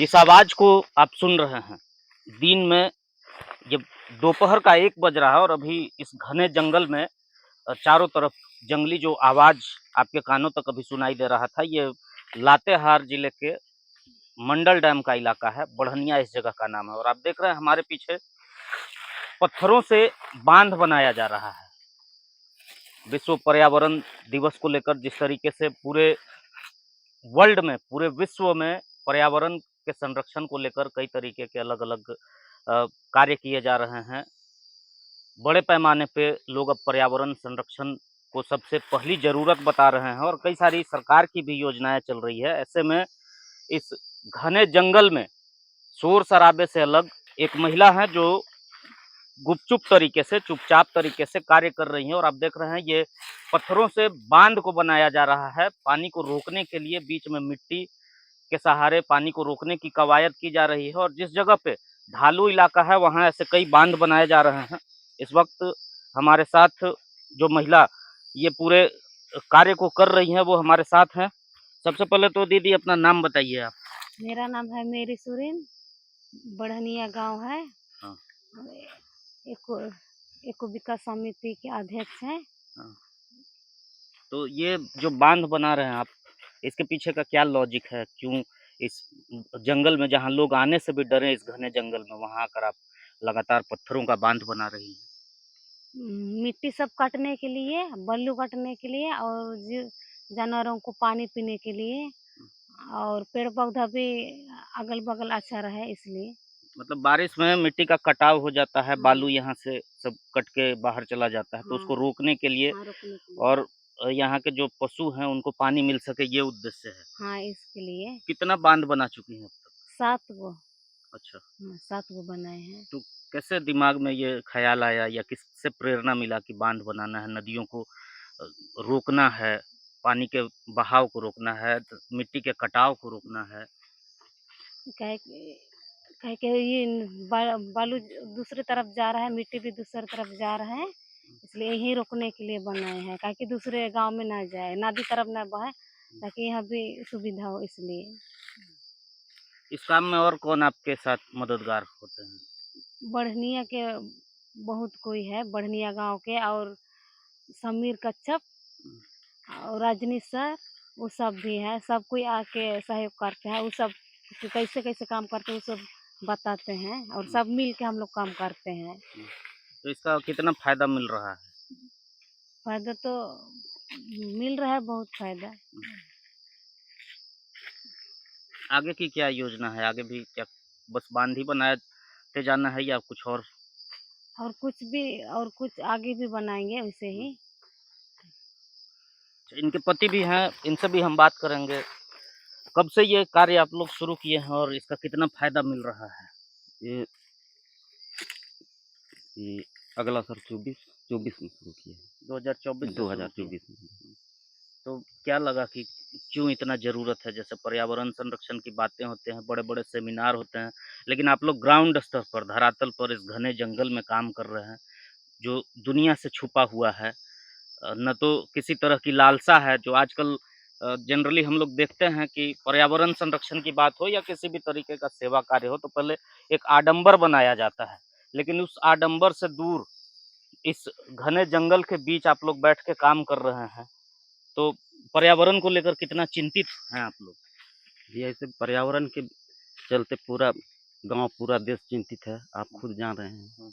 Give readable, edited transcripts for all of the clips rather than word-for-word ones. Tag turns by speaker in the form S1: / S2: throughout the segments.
S1: जिस आवाज को आप सुन रहे हैं, दिन में ये दोपहर का 1 बज रहा है और अभी इस घने जंगल में चारों तरफ जंगली जो आवाज आपके कानों तक अभी सुनाई दे रहा था, ये लातेहार जिले के मंडल डैम का इलाका है। बढ़निया इस जगह का नाम है और आप देख रहे हैं हमारे पीछे पत्थरों से बांध बनाया जा रहा है। विश्व पर्यावरण दिवस को लेकर जिस तरीके से पूरे वर्ल्ड में, पूरे विश्व में पर्यावरण के संरक्षण को लेकर कई तरीके के अलग-अलग कार्य किए जा रहे हैं। बड़े पैमाने पे लोग अब पर्यावरण संरक्षण को सबसे पहली ज़रूरत बता रहे हैं और कई सारी सरकार की भी योजनाएँ चल रही है। ऐसे में इस घने जंगल में शोर-शराबे से अलग एक महिला हैं जो गुपचुप तरीके से, चुपचाप तरीके से कार्य कर रही हैं और आप देख रहे हैं ये पत्थरों से बाँध को बनाया जा रहा है। पानी को रोकने के लिए बीच में मिट्टी के सहारे पानी को रोकने की कवायद की जा रही है और जिस जगह पे ढालू इलाका है वहाँ ऐसे कई बांध बनाए जा रहे हैं। इस वक्त हमारे साथ जो महिला ये पूरे कार्य को कर रही हैं वो हमारे साथ हैं। सबसे पहले तो दीदी अपना नाम बताइए आप?
S2: मेरा नाम है मेरी सुरीन, बढ़निया गांव है।
S1: हाँ।
S2: एको एको विकास समिति के अध्यक्ष हैं।
S1: हाँ। तो ये जो बांध बना रहे हैं आप, इसके पीछे का क्या लॉजिक है? क्यों इस जंगल में जहाँ लोग आने से भी डरे इस घने जंगल में, वहाँ आकर आप लगातार पत्थरों का बांध बना रही हैं?
S2: मिट्टी सब काटने के लिए, बल्लू काटने के लिए और जानवरों को पानी पीने के लिए और पेड़ पौधा भी अगल बगल अच्छा रहे इसलिए।
S1: मतलब बारिश में मिट्टी का कटाव हो जाता है,
S2: हाँ।
S1: बालू यहाँ से सब कट के बाहर चला जाता है, तो उसको
S2: हाँ।
S1: रोकने के लिए
S2: हाँ, रोकने के लिए।
S1: और यहाँ के जो पशु हैं उनको पानी मिल सके ये उद्देश्य है।
S2: हाँ, इसके लिए
S1: कितना बांध बना चुकी हैं अब तक?
S2: 7 गो।
S1: अच्छा,
S2: 7 गो बनाए हैं।
S1: तो कैसे दिमाग में ये ख़्याल आया या किससे प्रेरणा मिला कि बांध बनाना है, नदियों को रोकना है, पानी के बहाव को रोकना है, मिट्टी के कटाव को रोकना है?
S2: काहे कि काहे कि ये बालू दूसरी तरफ जा रहा है, मिट्टी भी दूसरी तरफ जा रहा है, इसलिए यहीं रोकने के लिए बनाए हैं, काहे कि दूसरे गाँव में ना जाए, नदी तरफ ना बहे, ताकि यहाँ भी सुविधा हो इसलिए।
S1: इस काम में और कौन आपके साथ मददगार होते हैं?
S2: बढ़निया के बहुत कोई है, बढ़निया गाँव के और समीर कच्छप और रजनीश सर, वो सब भी है, सब कोई आके सहयोग करते हैं, वो सब कि कैसे-कैसे काम करते हैं, वो सब बताते हैं और सब मिल के हम लोग काम करते हैं।
S1: तो इसका कितना फ़ायदा मिल रहा है?
S2: फ़ायदा तो मिल रहा है, बहुत फ़ायदा।
S1: आगे की क्या योजना है? आगे भी क्या बस बाँध ही बनाते जाना है या कुछ और?
S2: और कुछ आगे भी बनाएँगे वैसे ही।
S1: इनके पति भी हैं, इनसे भी हम बात करेंगे। कब से ये कार्य आप लोग शुरू किए हैं और इसका कितना फ़ायदा मिल रहा है?
S3: ये ये अगला साल 24 में शुरू किए हैं।
S1: 2024 से शुरू किए।
S3: 2024 में।
S1: तो क्या लगा कि क्यों इतना ज़रूरत है? जैसे पर्यावरण संरक्षण की बातें होते हैं, बड़े-बड़े सेमिनार होते हैं, लेकिन आप लोग ग्राउंड स्तर पर, धरातल पर इस घने जंगल में काम कर रहे हैं, जो दुनिया से छुपा हुआ है। न तो किसी तरह की लालसा है जो आजकल जनरली हम लोग देखते हैं कि पर्यावरण संरक्षण की बात हो या किसी भी तरीके का सेवा कार्य हो तो पहले एक आडंबर बनाया जाता है। लेकिन उस आडंबर से दूर इस घने जंगल के बीच आप लोग बैठ के काम कर रहे हैं। तो पर्यावरण को लेकर कितना चिंतित हैं आप लोग?
S3: ये ऐसे पर्यावरण के चलते पूरा गांव, पूरा देश चिंतित है। आप खुद जान रहे हैं।
S1: हुँ,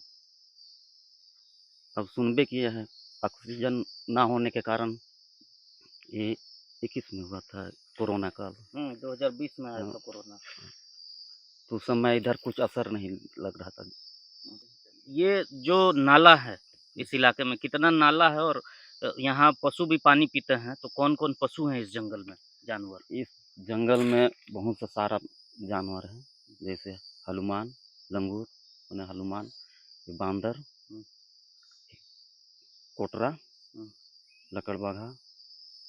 S3: अब सुनबे किए हैं, ऑक्सीजन ना होने के कारण ये 21 में हुआ था कोरोना काल।
S1: 2020 में आया
S3: हाँ,
S1: था कोरोना।
S3: तो उस समय इधर कुछ असर नहीं लग रहा था।
S1: ये जो नाला है, इस इलाके में कितना नाला है और यहाँ पशु भी पानी पीते हैं, तो कौन-कौन पशु हैं इस जंगल में, जानवर?
S3: इस जंगल में बहुत सा सारा जानवर है, जैसे हनुमान, लंगूर, माने हनुमान, ये बांदर,
S1: हुँ,
S3: कोटरा,
S1: हुँ,
S3: लकड़बग्घा,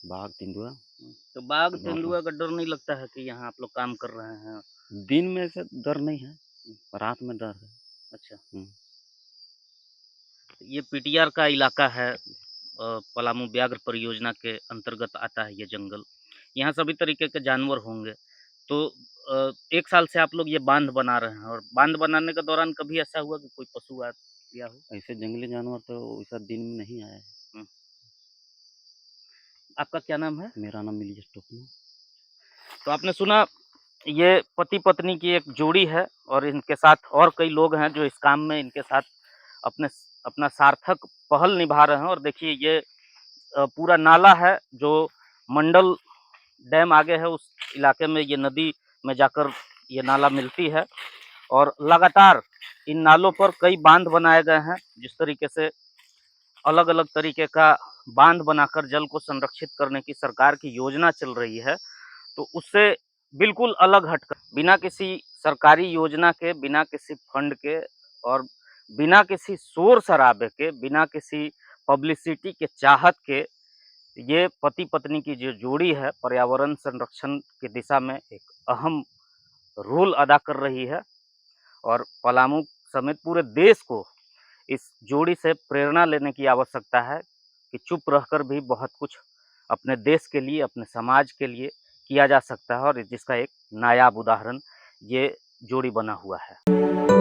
S3: बाघ, तेंदुआ।
S1: तो बाघ,
S3: हाँ,
S1: तेंदुआ का डर नहीं लगता है कि यहाँ आप लोग काम कर रहे हैं?
S3: दिन में से डर नहीं है, रात में डर है।
S1: अच्छा,
S3: हुँ।
S1: ये पीटीआर का इलाका है पलामू व्याघ्र परियोजना के अंतर्गत आता है ये जंगल। यहाँ सभी तरीके के जानवर होंगे। तो 1 साल से आप लोग ये बांध बना रहे हैं और बांध बनाने के दौरान कभी ऐसा हुआ कि कोई पशु आ गया हो?
S3: ऐसे जंगली जानवर तो वैसा दिन में नहीं आया है।
S1: हुँ। आपका क्या नाम है?
S3: मेरा नाम मिलियस टोपनो।
S1: तो आपने सुना ये पति-पत्नी की एक जोड़ी है और इनके साथ और कई लोग हैं जो इस काम में इनके साथ अपना सार्थक पहल निभा रहे हैं और देखिए ये पूरा नाला है जो मंडल डैम आगे है उस इलाके में ये नदी में जाकर ये नाला मिलती है और लगातार इन नालों पर कई बांध बनाए गए हैं। जिस तरीके से अलग-अलग तरीके का बांध बनाकर जल को संरक्षित करने की सरकार की योजना चल रही है, तो उससे बिल्कुल अलग हटकर बिना किसी सरकारी योजना के, बिना किसी फंड के और बिना किसी शोर-शराबे के, बिना किसी पब्लिसिटी के चाहत के, ये पति-पत्नी की जो जोड़ी है, पर्यावरण संरक्षण की दिशा में एक अहम रोल अदा कर रही है और पलामू समेत पूरे देश को इस जोड़ी से प्रेरणा लेने की आवश्यकता है कि चुप रहकर भी बहुत कुछ अपने देश के लिए, अपने समाज के लिए किया जा सकता है और जिसका एक नायाब उदाहरण ये जोड़ी बना हुआ है।